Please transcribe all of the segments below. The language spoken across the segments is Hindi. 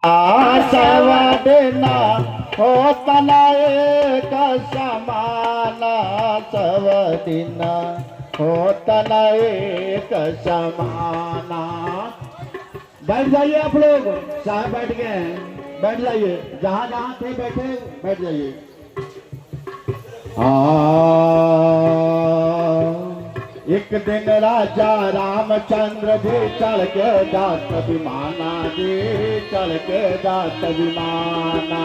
सवदिना होता ना एक समान, सवदिना होता ना एक समाना। बैठ जाइए आप लोग, साहब बैठ गए हैं, बैठ जाइए, जहां जहां थे बैठे बैठ जाइए। एक दिन राजा रामचंद्र जी चढ़ के जात विमाना, जी चढ़ के जात विमाना।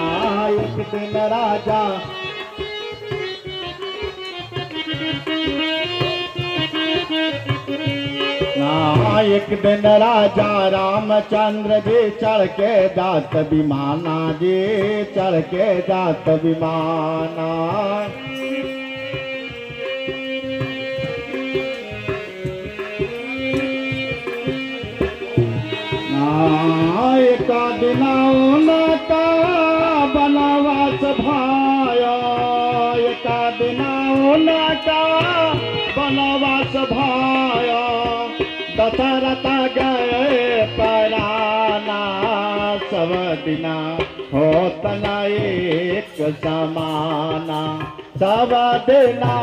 एक दिन राजा एक दिन राजा रामचंद्र जी चढ़ के जात विमाना, जी चढ़ के जात विमाना। एका दिना उनका बनवास भाया, एका दिना उनका बनवास भाया। दशरथ गए पराना, सब दिना होत न एक समाना, सब दिना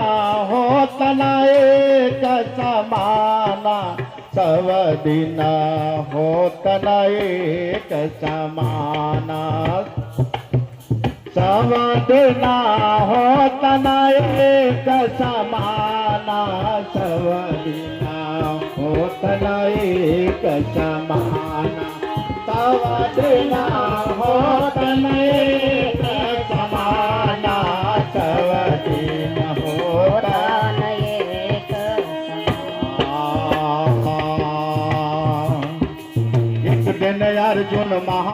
होत न एक समाना, सब दिना होत न एक समाना। सब दिना होत न एक समाना, सब दिना होत न एक समाना, सब दिना होत न एक समाना, सब दिन होत न एक समाना। एक दिन अर्जुन महा,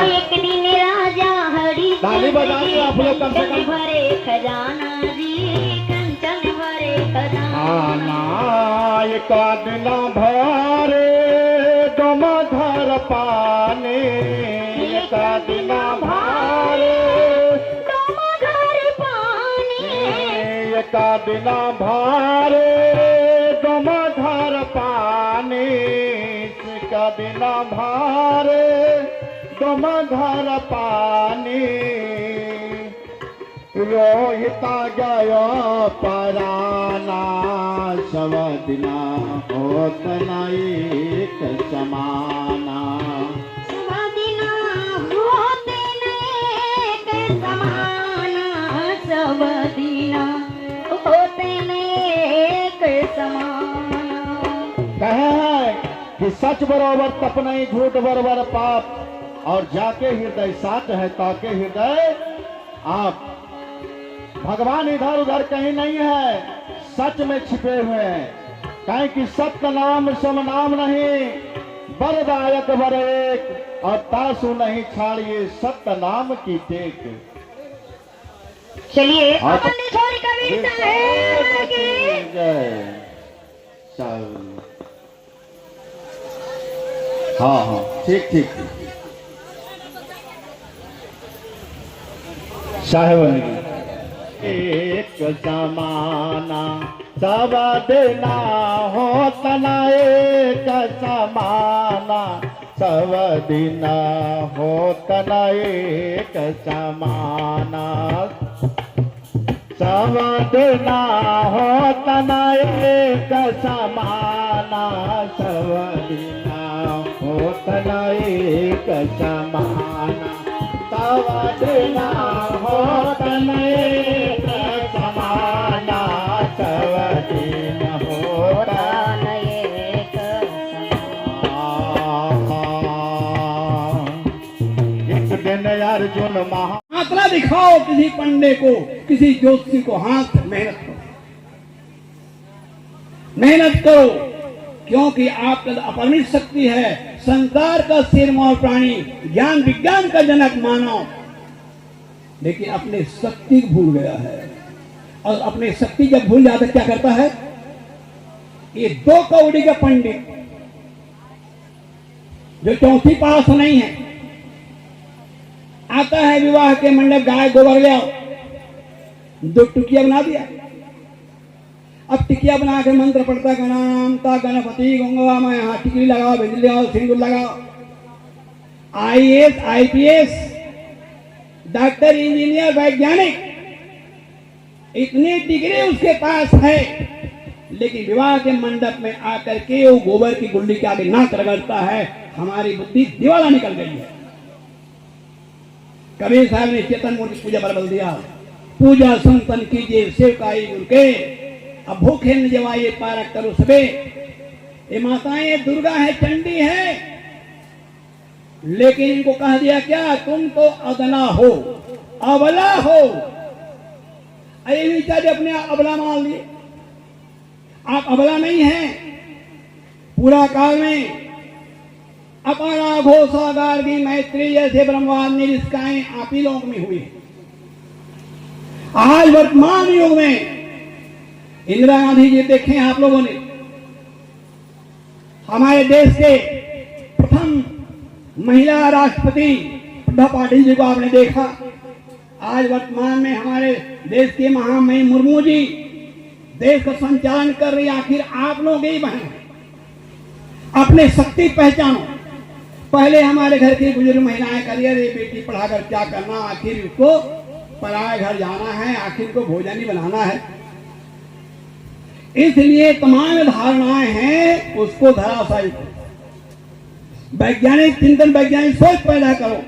एक दिन राजा हरि ताली बजाइए आप लोग कम से कम। भरे खजाना, जी कंचन भरे खजाना। एक दिन भरे दमधर पानी, एक दिन भरे दमधर पानी, एक दिन भरे दमधर पानी, एक दिन भरे दमधर पानी। रोहिता गयो पराना, सब दिना होत न एक समाना, सब दिना होत न एक समाना, सब दिना होत न एक समाना। कहे कि सच बरोबर तप नहीं, झूठ बरोबर पाप, और जाके हृदय साच है ताके हृदय आप। भगवान इधर उधर कहीं नहीं है, सच में छिपे हुए हैं। कहें कि सत्य नाम सम नाम नहीं, बरदायक बर एक, और तासु नहीं छाड़िए सत्य नाम की टेक। चलिए अपन छोरी कविता है कि जय चल। हाँ हाँ ठीक ठीक साहेब। एक समाना, सब दिना होत न एक समाना, सब दिना होत न एक समाना, सब दिना होत न एक समाना, सब दिना होत न एक समाना, सब दिना होत न एक समाना, सब दिन होत न एक एक दिन अर्जुन महा। आंकड़ा दिखाओ किसी पंडे को, किसी ज्योतिषी को, हाथ मेहनत करो, मेहनत करो, क्योंकि आपका अपरिमित शक्ति है। संसार का सिरमौर प्राणी, ज्ञान विज्ञान का जनक मानव, लेकिन अपने शक्ति को भूल गया है। और अपने शक्ति जब भूल जाता क्या करता है? ये दो कौड़ी का पंडित जो चौथी पास नहीं है, आता है विवाह के मंडप, गाय गोबर ले आओ, 2 टुकिया बना दिया। अब टिकिया बना के मंत्र पढ़ता गणाम ता गणपति गंगा में, यहाँ टिकली लगाओ, बिजली लगाओ, सिंदूर लगाओ। आईएएस, आईपीएस, डॉक्टर, इंजीनियर, वैज्ञानिक, इतनी डिग्री उसके पास है, लेकिन विवाह के मंडप में आकर के वो गोबर की गुंडी के आगे नाक रगड़ता है। हमारी बुद्धि दिवाला निकल गई है। कबीर साहब ने चेतन मूर्ति पूजा पर बल दिया, पूजा संतन कीजिए सेवकाई उनके, अब भूखे न जवाइए पारक करो सबे। ये माताएं दुर्गा है, चंडी है, लेकिन इनको कह दिया क्या, तुम तो अदना हो, अबला हो। अरे बेचारे अपने अबला मान लिए। आप अबला नहीं हैं। पूरा काल में अपारा घोषागार की मैत्री जैसे ब्रह्मांड निष्काएं आप ही लोग में हुई। आज वर्तमान युग में इंदिरा गांधी जी देखें आप लोगों ने, हमारे देश के प्रथम महिला राष्ट्रपति प्रतिभा पाटिल जी को आपने देखा। आज वर्तमान में हमारे देश के महामहिम मुर्मू जी देश का संचालन कर रही। आखिर आप लोग ही बहन अपने शक्ति पहचानो। पहले हमारे घर की बुजुर्ग महिलाएं करिए, रे बेटी पढ़ाकर क्या करना, आखिर उसको पराए घर जाना है, आखिर को भोजन ही बनाना है। इसलिए तमाम धारणाएं हैं, उसको धराशायी करो। वैज्ञानिक चिंतन, वैज्ञानिक सोच पैदा करो।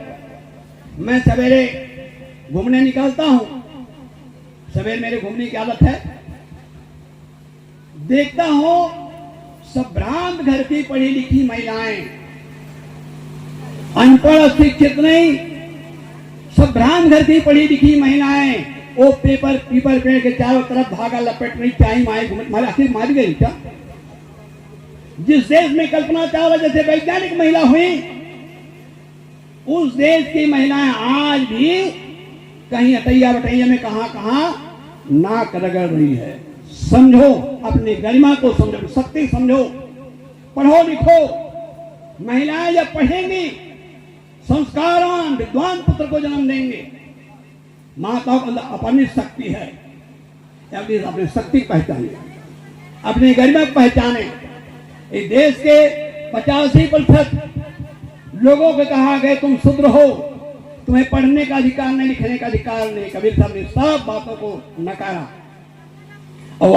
मैं सवेरे घूमने निकलता हूं, सवेरे मेरे घूमने की आदत है। देखता हूं सब भ्रांत घर की पढ़ी लिखी महिलाएं, अनपढ़ शिक्षित नहीं, सब भ्रांत घर की पढ़ी लिखी महिलाएं, वो पेपर पेड़ के चारों तरफ धागा लपेट रही, चाही माए घूम, आखिर मारी गई क्या? जिस देश में कल्पना चावला जैसे वैज्ञानिक महिला हुई, उस देश की महिलाएं आज भी कहीं अटैया बटैया में कहां नाक रगड़ रही है। समझो, अपनी गरिमा को समझो, शक्ति समझो, पढ़ो लिखो। महिलाएं जब पढ़ेंगी, संस्कारवान विद्वान पुत्र को जन्म देंगे। माताओं के अंदर अपरिमित शक्ति है। अपनी शक्ति पहचाने, अपनी गरिमा को पहचाने। इस देश के 85% लोगों को कहा गया तुम शूद्र हो, तुम्हें पढ़ने का अधिकार नहीं, लिखने का अधिकार नहीं। कबीर साहब ने सब बातों को नकारा। और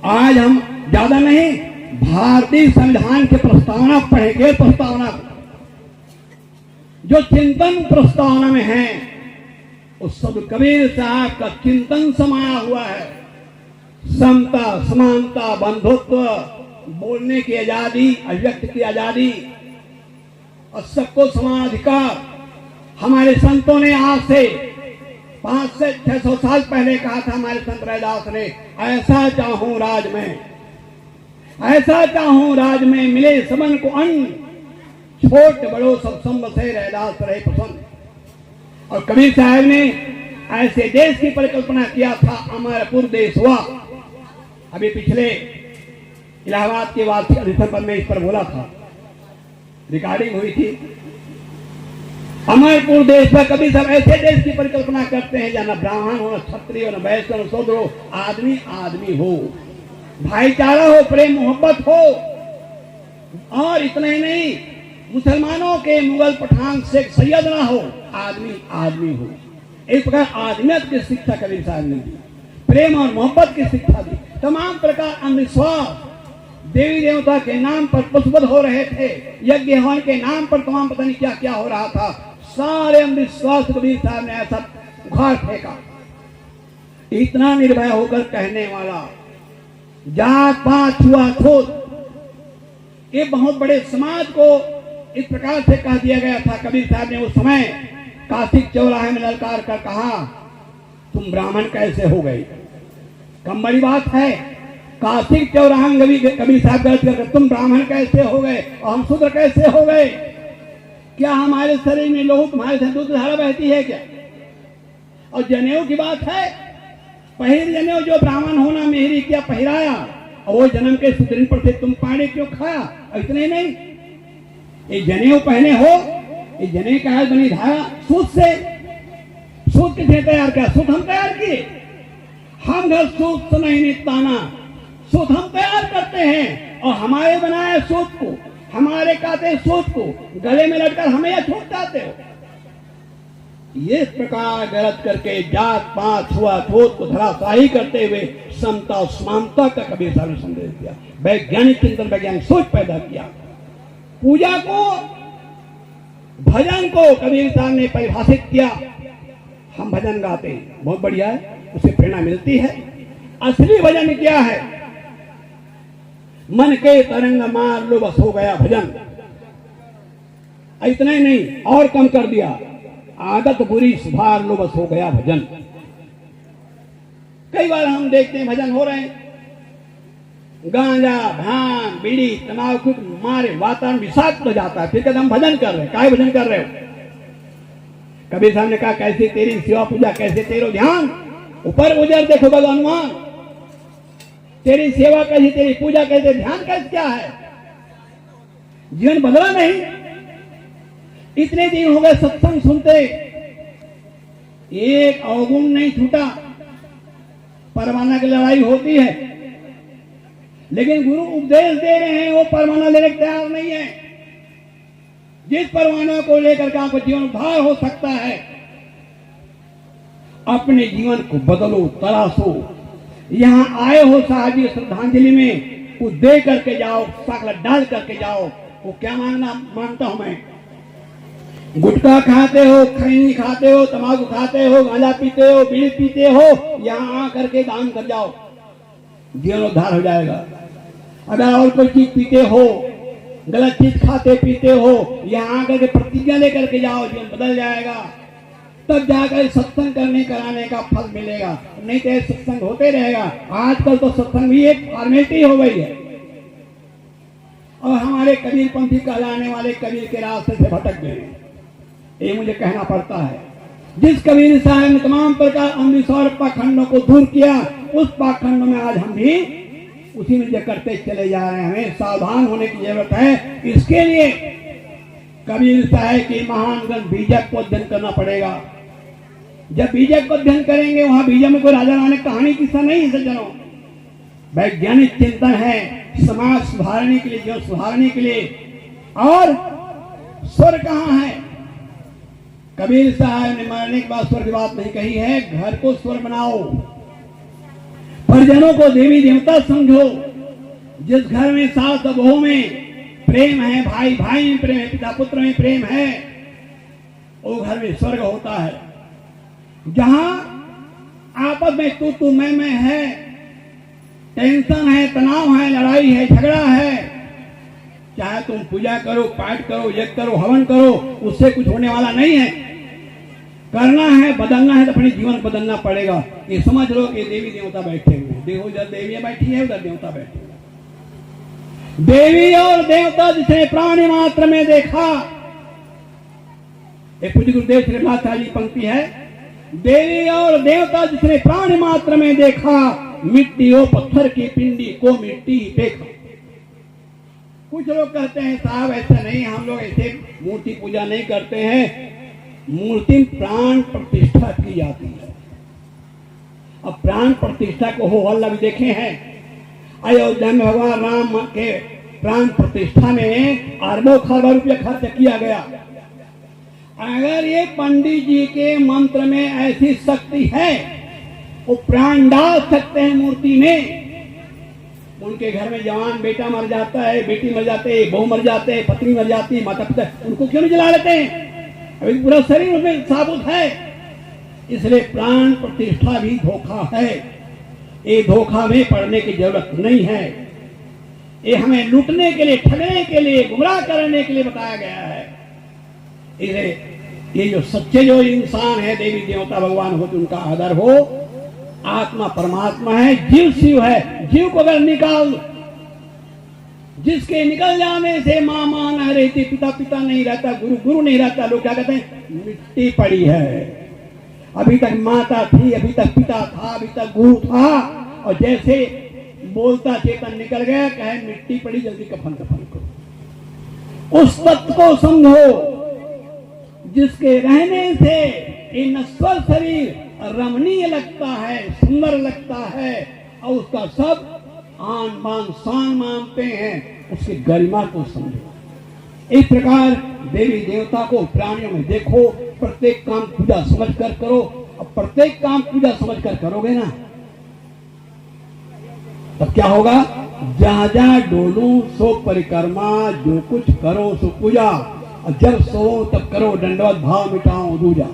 आज हम ज्यादा नहीं, भारतीय संविधान के प्रस्तावना पढ़ेंगे। प्रस्तावना जो चिंतन प्रस्तावना में है, उस सब कबीर साहब का चिंतन समाया हुआ है। समता, समानता, बंधुत्व, बोलने की आजादी, अभिव्यक्ति की आजादी और सबको समान अधिकार। हमारे संतों ने आज से 500 से 600 साल पहले कहा था, हमारे संत रैदास ने, ऐसा चाहूं राज में, ऐसा चाहूं राज में, मिले सबन को अन्न, छोट बड़ो सब संग से रैदास रहे पसंद। और कबीर साहब ने ऐसे देश की परिकल्पना किया था, अमरपुर देश हुआ। अभी पिछले इलाहाबाद के वार्षिक अधिवेशन पर मैं इस पर बोला था, रिकॉर्डिंग हुई थी। अमरपुर देश पर कबीर साहब ऐसे देश की परिकल्पना करते हैं जहां न ब्राह्मण हो, न क्षत्रिय हो, न वैश्य हो, न शूद्र हो, आदमी आदमी हो, भाईचारा हो, प्रेम मोहब्बत हो। और इतना ही नहीं, मुसलमानों के मुगल पठान शेख सैयद ना हो, आदमी आदमी हो। इस प्रकार आदमियत की शिक्षा कबीर साहब ने दी, प्रेम और मोहब्बत की शिक्षा दी। तमाम प्रकार अंधविश्वास, देवी देवता के नाम पर पशुवध हो रहे थे, यज्ञ हवन के नाम पर तमाम पता नहीं क्या क्या हो रहा था, सारे अंधविश्वास कबीर साहब ने ऐसा उखाड़ फेंका। इतना निर्भय होकर कहने वाला, जात पात छुआछूत, ये बहुत बड़े समाज को इस प्रकार से कह दिया गया था। कबीर साहब ने उस समय कार्तिक चौराहे में ललकार कर कहा, तुम ब्राह्मण कैसे हो गए? कम बड़ी बात है। कार्तिक चौराहा कबीर साहब गलत कर, तुम ब्राह्मण कैसे हो गए और हम शूद्र कैसे हो गए? क्या हमारे शरीर में लोहू तुम्हारे से दूध धारा बहती है क्या? और जनेऊ की बात है, पहिर जनेऊ, जो ब्राह्मण होना मेहरी क्या पहिराया, और वो जन्म के सुतरिन पर से तुम पानी क्यों खाया? इतने नहीं, ये जनेऊ पहने हो, ये जनेऊ का है बनी धारा सूत से। सूत किसने तैयार किया? सूत हम तैयार किए। हम घर सूत तो नहीं निताना, सूत हम तैयार करते हैं और हमारे बनाए सूत को हमारे काते सूत को गले में लटकर हमें या छूटाते हो। ये प्रकार गलत करके जात पात छुआछूत को धराशाही करते हुए समता और समानता का कबीर साहब ने संदेश दिया। वैज्ञानिक चिंतन, वैज्ञानिक सोच पैदा किया। पूजा को, भजन को कबीर साहब ने परिभाषित किया। हम भजन गाते हैं, बहुत बढ़िया है, उससे प्रेरणा मिलती है। असली भजन क्या है? मन के तरंग मार लो बस हो गया भजन। इतना ही नहीं, और कम कर दिया, आदत बुरी सुधार लो बस हो गया भजन। कई बार हम देखते हैं भजन हो रहे हैं, गांजा भांग बीड़ी तंबाकू मारे वातावरण विषाक्त हो जाता है, फिर कहते हम भजन कर रहे हैं। काय भजन कर रहे हो? कबीर साहब ने कहा कैसे तेरी सेवा पूजा, कैसे तेरो ध्यान, ऊपर उजर देखो भगवान, तेरी सेवा कैसी, तेरी पूजा कैसे, ध्यान कैसे, क्या है? जीवन बदला नहीं। इतने दिन हो गए सत्संग सुनते, एक अवगुण नहीं छूटा। परवाना की लड़ाई होती है, लेकिन गुरु उपदेश दे रहे हैं, वो परवाना लेने को तैयार नहीं है। जिस परवाना को लेकर के आपको जीवन उद्धार हो सकता है, अपने जीवन को बदलो, तराशो। यहां आए हो साहब जी श्रद्धांजलि में, वो दे करके जाओ, साकला डाल करके जाओ। वो क्या मानता हूं मैं? गुटखा खाते हो, खैनी खाते हो, तंबाकू खाते हो, गांजा पीते हो, बीड़ी पीते हो, यहां आकर के दान कर जाओ, जीवन उद्धार हो जाएगा। अगर और कोई चीज पीते हो, गलत चीज खाते पीते हो, यहां आकर के प्रतिज्ञा लेकर के जाओ, जीवन बदल जाएगा। तब जाकर सत्संग करने कराने का फल मिलेगा, नहीं तो सत्संग होते रहेगा। आजकल तो सत्संग भी एक फॉर्मेलिटी हो गई है, और हमारे कबीर पंथी कहलाने वाले कबीर के रास्ते से भटक गए, ये मुझे कहना पड़ता है। जिस कबीर साहब ने तमाम प्रकार अमृतसर पाखंडों को दूर किया, उस पाखंड में आज हम भी उसी में करते चले जा रहे हैं। हमें सावधान होने की जरूरत है। इसके लिए कबीर साहब की महान ग्रंथ बीजक को अध्ययन करना पड़ेगा। जब बीजक को अध्ययन करेंगे, वहां बीजक में कोई राजा रानी कहानी किस्सा नहीं है सज्जनों, वैज्ञानिक चिंतन है, समाज सुधारने के लिए, जीवन सुधारने के लिए। और स्वर कहां है? कबीर साहब ने मरने के बाद स्वर की बात नहीं कही है। घर को स्वर बनाओ, परिजनों को देवी देवता समझो। जिस घर में सास और बहू में प्रेम है, भाई भाई में प्रेम है, पिता पुत्र में प्रेम है, वो घर में स्वर्ग होता है। जहां आपस में तू मैं है, टेंशन है, तनाव है, लड़ाई है, झगड़ा है, चाहे तुम पूजा करो, पाठ करो, यज्ञ करो, हवन करो, उससे कुछ होने वाला नहीं है। करना है, बदलना है तो अपने जीवन बदलना पड़ेगा। ये समझ लो कि देवी देवता बैठे हुए हैं, देखो इधर देवियां बैठी है, उधर देवता बैठे हुए। देवी और देवता जिसे प्राणी मात्र में देखा, एक पूज्य गुरुदेव श्री रामदास जी पंक्ति है, देवी और देवता जिसने प्राणी मात्र में देखा, मिट्टी और पत्थर की पिंडी को मिट्टी देखा। कुछ लोग कहते हैं साहब ऐसा नहीं, हम लोग ऐसे मूर्ति पूजा नहीं करते हैं, मूर्ति में प्राण प्रतिष्ठा की जाती है। अब प्राण प्रतिष्ठा को हो हल्ला भी देखे हैं। अयोध्या में भगवान राम के प्राण प्रतिष्ठा में अरबों खरबों रुपया खर्च किया गया। अगर ये पंडित जी के मंत्र में ऐसी शक्ति है, वो प्राण डाल सकते हैं मूर्ति में। उनके घर में जवान बेटा मर जाता है, बेटी मर जाते है, बहू मर जाते हैं, पत्नी मर जाती है, माता पिता, उनको क्यों नहीं जला लेते हैं? अभी पूरा शरीर उसमें साबुत है। इसलिए प्राण प्रतिष्ठा भी धोखा है। ये धोखा में पड़ने की जरूरत नहीं है। ये हमें लूटने के लिए, ठगने के लिए, गुमराह करने के लिए बताया गया है। इसलिए ये जो सच्चे जो इंसान है, देवी देवता भगवान हो तो उनका आदर हो। आत्मा परमात्मा है, जीव शिव है। जीव को अगर निकाल, जिसके निकल जाने से माँ माँ न रहती, पिता पिता नहीं रहता, गुरु गुरु नहीं रहता, लोग क्या कहते हैं? मिट्टी पड़ी है। अभी तक माता थी, अभी तक पिता था, अभी तक गुरु था, और जैसे बोलता चेतन निकल गया, कहे मिट्टी पड़ी, जल्दी कफन कफन करो। उस तत्व को समझो जिसके रहने से ये नश्वर शरीर रमणीय लगता है, सुंदर लगता है, और उसका सब आन बान शान मानते हैं। उसकी गरिमा को समझो। इस प्रकार देवी देवता को प्राणियों में देखो, प्रत्येक काम पूजा समझ कर करो। अब प्रत्येक काम पूजा समझ कर करोगे ना, तब क्या होगा? जहां जहां डोलू सो परिक्रमा, जो कुछ करो सो पूजा, और जब सो तब करो दंडवत भाव मिटाओ दूजा।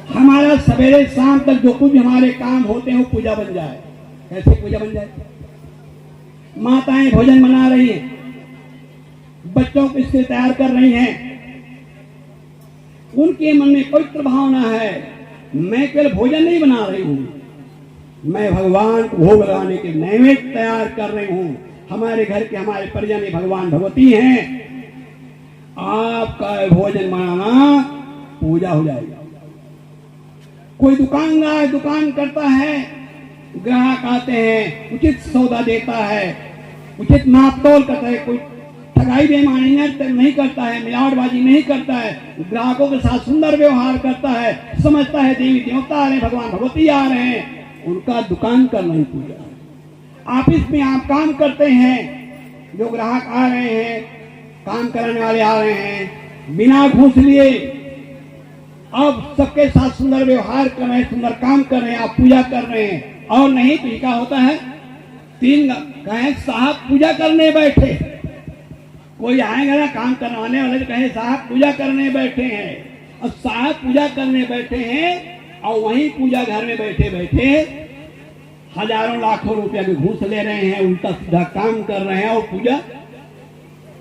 हमारा सवेरे शाम तक जो कुछ हमारे काम होते हैं वो पूजा बन जाए। कैसे पूजा बन जाए? माताएं भोजन बना रही हैं, बच्चों को इसके तैयार कर रही हैं, उनके मन में पवित्र भावना है, मैं केवल भोजन नहीं बना रही हूं, मैं भगवान को भोग लगाने के नैवेद्य तैयार कर रही हूं। हमारे घर के हमारे परिजन भगवान भगवती हैं, आपका भोजन बनाना पूजा हो जाएगा। कोई दुकानदार दुकान करता है, ग्राहक आते हैं, उचित सौदा देता है, उचित नाप तोल करता है, कोई ठगाई बेईमानी नहीं करता है, मिलावटबाजी नहीं करता है, ग्राहकों के साथ सुंदर व्यवहार करता है, समझता है देवी देवता आ रहे हैं, भगवान भगवती आ रहे हैं, उनका दुकान करना ही पूजा। ऑफिस में आप काम करते हैं, जो ग्राहक आ रहे हैं, काम कराने वाले आ रहे हैं, बिना घूस लिए अब सबके साथ सुंदर व्यवहार कर रहे हैं, सुंदर काम कर रहे हैं, आप पूजा कर रहे हैं। और नहीं तो क्या होता है, तीन कहें साहब पूजा करने बैठे, कोई आएगा ना काम करवाने वाले तो कहे साहब पूजा करने बैठे हैं, और साहब पूजा करने बैठे हैं, और वहीं पूजा घर में बैठे बैठे हजारों लाखों रुपया के घूस ले रहे हैं, उल्टा सीधा काम कर रहे हैं। और पूजा,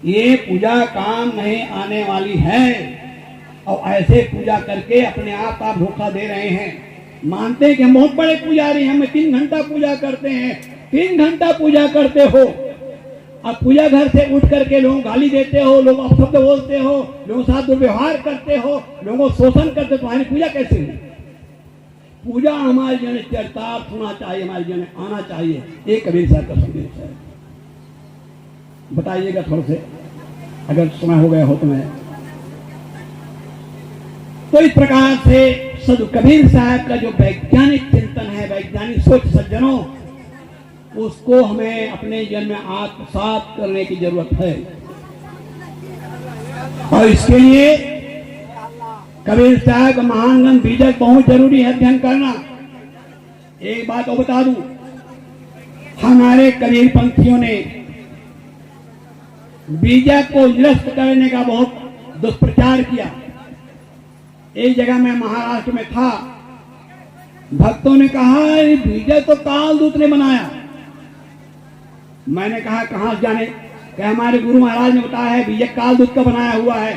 ये पूजा काम नहीं आने वाली है, और ऐसे पूजा करके अपने आप धोखा दे रहे हैं। मानते हैं कि हम बहुत बड़े पुजारी हैं, हम 3 घंटा पूजा करते हैं, 3 घंटा पूजा करते हो, अब पूजा घर से उठ करके लोगों गाली देते हो, लोग अपशब्द बोलते हो, लोगों के साथ दुर्व्यवहार करते हो, लोगों को शोषण करते हो, तुम्हारी पूजा कैसे हुई? पूजा हमारे जीवन में चरितार्थ होना चाहिए, हमारे जीवन में आना चाहिए। एक कबीर साहब का संदेश है, बताइएगा थोड़ा से, अगर समय हो गया हो तो मैं। तो इस प्रकार से सदु कबीर साहब का जो वैज्ञानिक चिंतन है, वैज्ञानिक सोच सज्जनों, उसको हमें अपने जीवन में आत्मसात करने की जरूरत है। और इसके लिए कबीर साहब का महान ग्रंथ बीजक बहुत जरूरी है अध्ययन करना। एक बात और बता दूं, हमारे कबीर पंथियों ने बीजक को निरस्त करने का बहुत दुष्प्रचार किया। एक जगह मैं महाराष्ट्र में था, भक्तों ने कहा बीजक तो कालदूत ने बनाया। मैंने कहा कहां से जाने? कि हमारे गुरु महाराज ने बताया है बीजक कालदूत का बनाया हुआ है,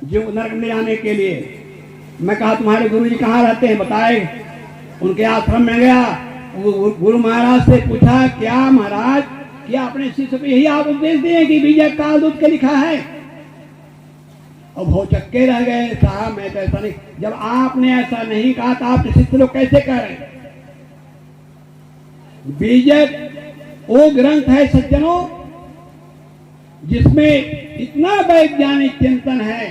जो नरक में जाने के लिए। मैं कहा तुम्हारे गुरु जी कहाँ रहते हैं? बताए, उनके आश्रम में गया, गुरु महाराज से पूछा क्या महाराज, क्या अपने शिष्य को यही आप उपदेश दिए कि बीजक कालदूत के लिखा है? और भौचक्के रह गए, साहब मैं तो ऐसा नहीं, जब आपने ऐसा नहीं कहा तो आपके शिष्य लोग कैसे कह रहे? बीजक वो ग्रंथ है सज्जनों जिसमें इतना वैज्ञानिक चिंतन है,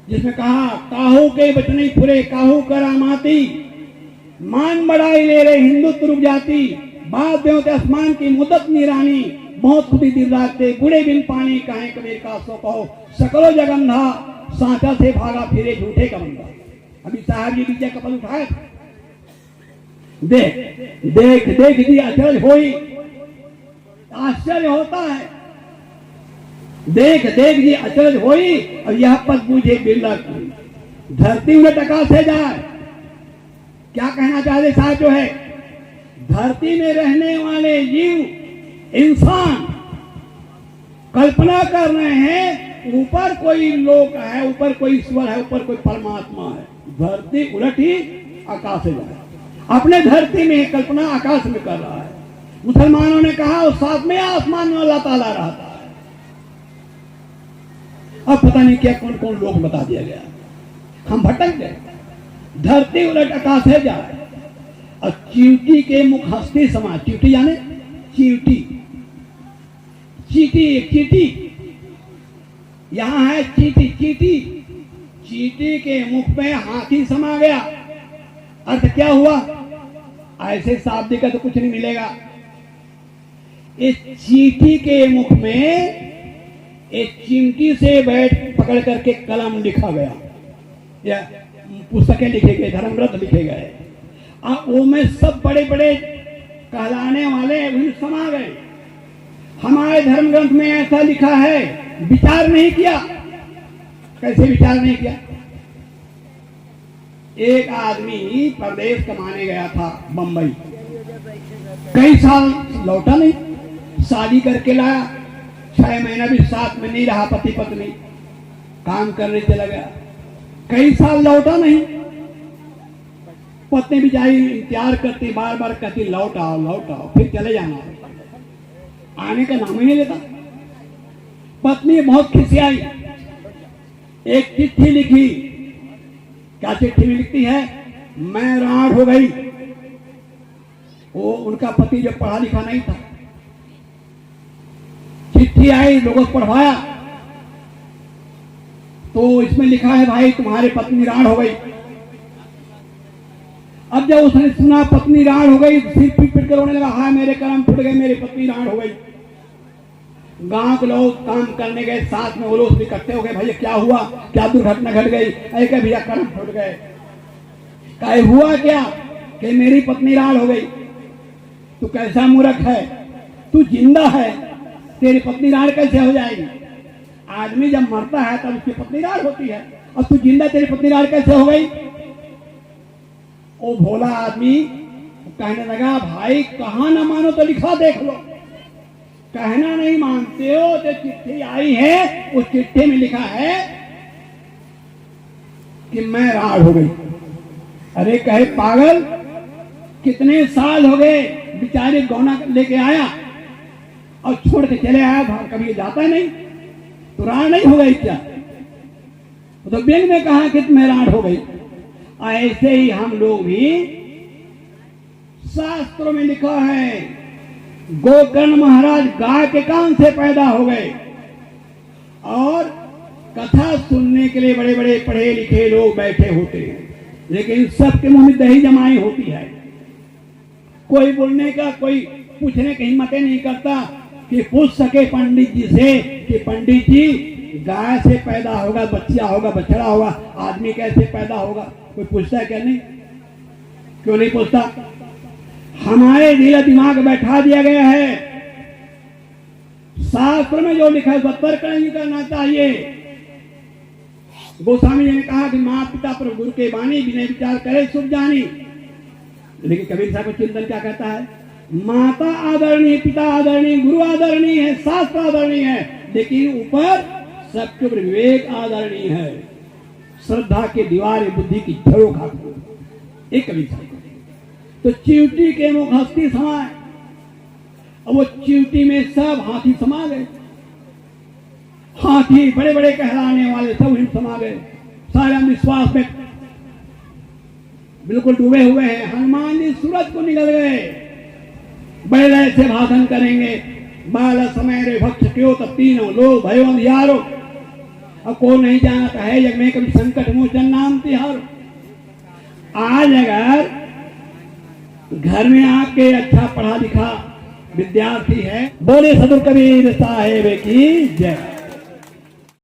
जिसमें कहा काहू के बचने फुरे काहू करामाती, मान बढ़ाई ले रहे हिंदुत्व रुक जाती, बात देवते आसमान की मुद्दत निरानी, बहुत खुदी दिल राखते बूढ़े बिन पानी, कहें कबीर का सो कहो सकलो जगंधा, सांचा से भागा फिरे झूठे का बंदा। अभी साहब जी बीजक का पल उठाए, देख देख देख जी आश्चर्य होई, आश्चर्य होता है, देख देख जी आश्चर्य होई, और यह पद बूझे बिरला की, धरती उलट आकाश से जाए। क्या कहना चाहते साहब? जो है धरती में रहने वाले जीव इंसान कल्पना कर रहे हैं ऊपर कोई लोक है, ऊपर कोई ईश्वर है, ऊपर कोई परमात्मा है, धरती उलट ही आकाश से जाए। अपने धरती में कल्पना आकाश में कर रहा है। मुसलमानों ने कहा उस साथ में आसमान में अल्लाह ताला रहता है। अब पता नहीं क्या कौन कौन लोग बता दिया गया, हम भटक गए। धरती उलट आकाश है जाए, और चींटी के मुख हस्ती समा, चींटी जाने चींटी, चींटी एक चींटी, यहां है चींटी, चींटी चींटी के मुख में हाथी समा गया। अर्थ क्या हुआ? ऐसे शाब्दी का तो कुछ नहीं मिलेगा। इस चींटी के मुख में एक चिमटी से बैठ पकड़ करके कलम लिखा गया या पुस्तकें लिखे गए, धर्म ग्रंथ लिखे गए। वो में सब बड़े बड़े कहलाने वाले भी समा गए। हमारे धर्म ग्रंथ में ऐसा लिखा है, विचार नहीं किया। कैसे विचार नहीं किया? एक आदमी परदेश कमाने गया था बंबई, कई साल लौटा नहीं, शादी करके लाया, 6 महीना भी साथ में नहीं रहा, पति पत्नी काम करने चला गया, कई साल लौटा नहीं। पत्नी बेचारी इंतजार करती, बार बार कहती लौट आओ, फिर चले जाना, आने का नाम ही नहीं लेता। पत्नी बहुत खिसियाई, एक चिट्ठी लिखी। क्या चिट्ठी में लिखती है? मैं राठ हो गई। वो उनका पति जो पढ़ा लिखा नहीं था। चिट्ठी आई, लोगों को पढ़वाया तो इसमें लिखा है भाई तुम्हारी पत्नी राठ हो गई। अब जब उसने सुना पत्नी राठ हो गई, सिर पीट कर रोने लगा, हाय मेरे कर्म फूट गए, मेरी पत्नी राठ हो गई। गांव के लोग काम करने गए, साथ में वो लोग इकट्ठे हो गए, भैया क्या हुआ, क्या दुर्घटना घट गई? अरे भैया कर्म फूट गए। कहे हुआ क्या? कि मेरी पत्नी राठ हो गई। तू कैसा मूर्ख है, तू जिंदा है, तेरी पत्नी राठ कैसे हो जाएगी? आदमी जब मरता है तब उसकी पत्नी राठ होती है, और तू जिंदा, तेरी पत्नी राठ कैसे हो गई? वो भोला आदमी कहने लगा, भाई कहा ना मानो तो लिखा देख लो। कहना नहीं मानते हो तो चिट्ठी आई है, उस चिट्ठी में लिखा है कि मैं राठ हो गई। अरे कहे पागल, कितने साल हो गए, बेचारे गौना लेके आया और छोड़ के चले आया, कभी जाता नहीं, तो राठ नहीं हो गई क्या? तो व्यंग में कहा कि मैं राठ हो गई। ऐसे ही हम लोग भी, शास्त्रों में लिखा है गोकर्ण महाराज गाय के कान से पैदा हो गए, और कथा सुनने के लिए बड़े बड़े पढ़े लिखे लोग बैठे होते हैं, लेकिन सबके मुंह में दही जमाई होती है। कोई बोलने का, कोई पूछने की हिम्मत नहीं करता कि पूछ सके पंडित जी से कि पंडित जी गाय से पैदा होगा, बच्चा होगा, बछड़ा होगा, आदमी कैसे पैदा होगा? कोई पूछता है क्या? नहीं। क्यों नहीं पूछता? हमारे दिल दिमाग बैठा दिया गया है। शास्त्र में जो लिखा है उसका तर्क नहीं करना चाहिए। गोस्वामी जी ने कहा कि माता पिता पर गुरु के बानी, बिना विचार करे शुभ जानी। लेकिन कबीर साहब का चिंतन क्या कहता है? माता आदरणीय, पिता आदरणीय, गुरु आदरणीय है, शास्त्र आदरणीय है, लेकिन ऊपर सबके ऊपर विवेक आदरणीय है। श्रद्धा के दीवार बुद्धि की जड़ों खाती। एक कबीर साहब तो चिवटी के मुख हस्ती समाए, और वो चिवटी में सब हाथी समा गए। हाथी बड़े बड़े कहलाने वाले सब ही समा गए, सारे विश्वास में बिल्कुल डूबे हुए हैं। हनुमान जी सूरज को निकल गए, बैल से भाषण करेंगे, बाल समय रे भक्ष क्यों तब तीनों लोग भयो अंधियारो, अब को नहीं जानता है जग में कभी संकट मोचन नाम तिहारो। आज अगर घर में आपके अच्छा पढ़ा लिखा विद्यार्थी है, बोले सदगुरु कबीर साहेब की जय।